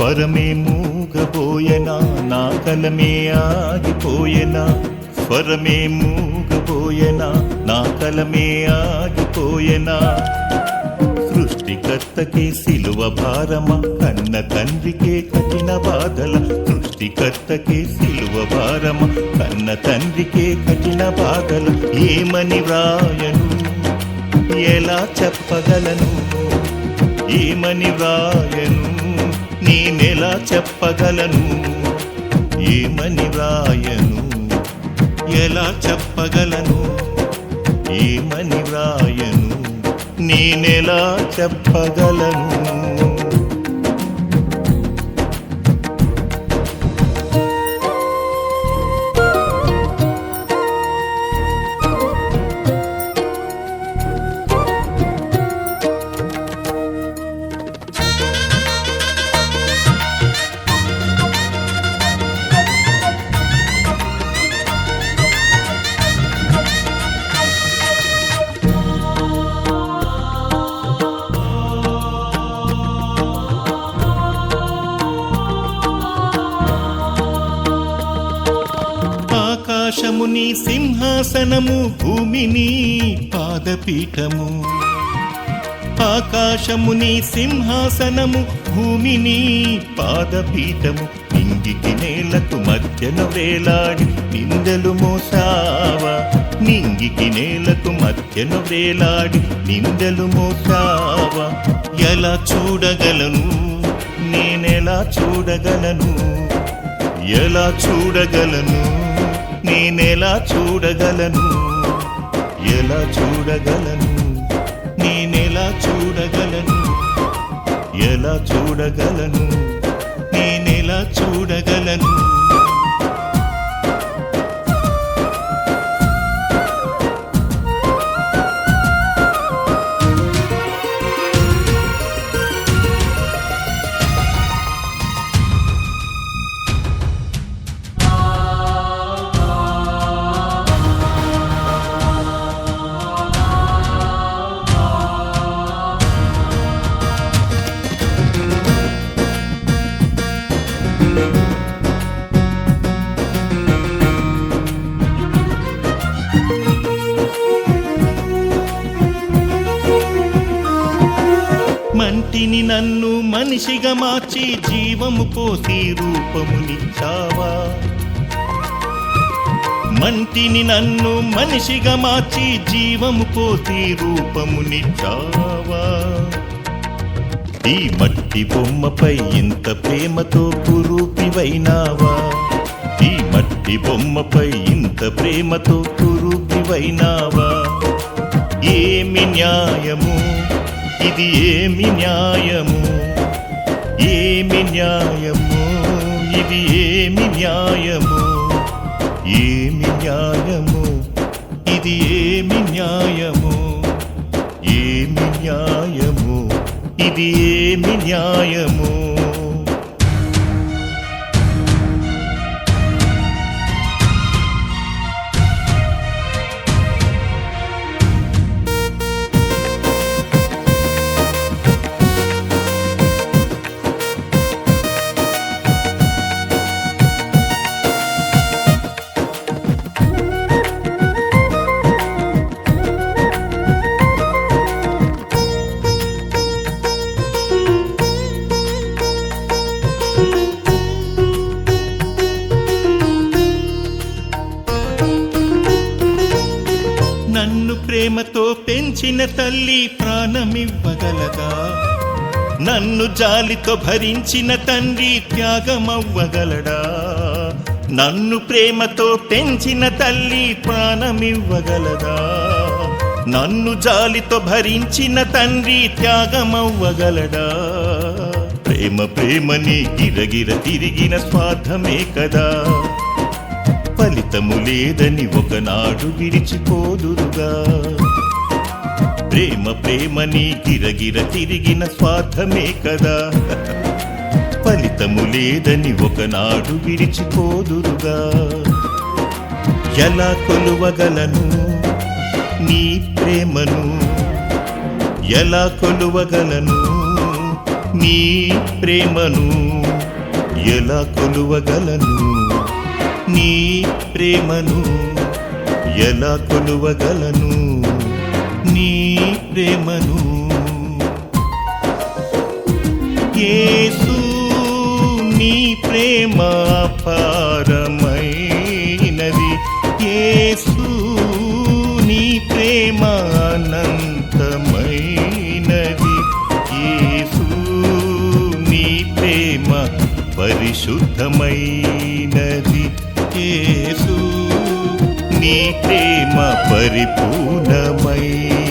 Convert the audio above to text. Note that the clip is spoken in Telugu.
స్వరమే మూగబోయనా నా కలమే ఆగిపోయెనా స్వరమే మూగబోయెనా నా కలమే ఆగిపోయెనా సృష్టికర్తకే సిలువ భారమా కన్న తండ్రికే కఠిన బాధల సృష్టికర్తకే సిలువ భారమా కన్న తండ్రికే కఠిన బాధల ఏమని వ్రాయను ఎలా చెప్పగలను ఏమని వ్రాయను నేనెలా చెప్పగలను ఏమని వ్రాయను ఎలా చెప్పగలను ఏమని వ్రాయను నేనెలా చెప్పగలను ఆకాశము నీ సింహాసనము భూమిని పాదపీఠము ఆకాశము నీ సింహాసనము భూమిని పాదపీఠము నింగికి నేలకు మధ్యన వేలాడి నిందలు మోసావా నింగికి నేలకు మధ్యన వేలాడి నిందలు మోసావా ఎలా చూడగలను నేనెలా చూడగలను ఎలా చూడగలను నేనెలా చూడగలను ఎలా చూడగలను నేనెలా చూడగలను ఎలా చూడగలను నేనెలా చూడగలను మంటిని నన్ను మనిషిగా మార్చి జీవము పోసి రూపమునిచ్చావా మంటిని నన్ను మనిషిగా మార్చి జీవము పోసి రూపమునిచ్చావా ఈ మట్టి బొమ్మపై ఇంత ప్రేమతో కురూపివైనావా ఈ మట్టి బొమ్మపై ఇంత ప్రేమతో కురూపివైనావా ఏమి న్యాయము ఇది ఏమి న్యాయము ఏమి న్యాయము ఇది ఏమి న్యాయము ఏమి న్యాయము ఇది ఏమి న్యాయము ఏమి న్యాయము ఇది ఏమి న్యాయము నన్ను ప్రేమతో పెంచిన తల్లి ప్రాణమివ్వగలదా నన్ను జాలితో భరించిన తండ్రి త్యాగమవ్వగలడా నన్ను ప్రేమతో పెంచిన తల్లి ప్రాణమివ్వగలదా నన్ను జాలితో భరించిన తండ్రి త్యాగమవ్వగలడా ప్రేమ ప్రేమని గిరగిర తిరిగిన స్వార్థమే కదా ఫలితము లేదని ఒకనాడు విడిచిపోదురుగా ప్రేమ ప్రేమని గిరగిర తిరిగిన స్వార్థమే కదా ఫలితము లేదని ఒకనాడు విడిచిపోదురుగా ఎలా కొలువగలను నీ ప్రేమను ఎలా కొలువగలను నీ ప్రేమను ఎలా కొలువగలను నీ ప్రేమను ఎలా కొలువగలను నీ ప్రేమను యేసు నీ ప్రేమ అపారమైనది యేసు నీ ప్రేమ అనంతమైనది యేసు నీ ప్రేమ పరిశుద్ధమైనది యేసు నీ ప్రేమ పరిపూర్ణమైనది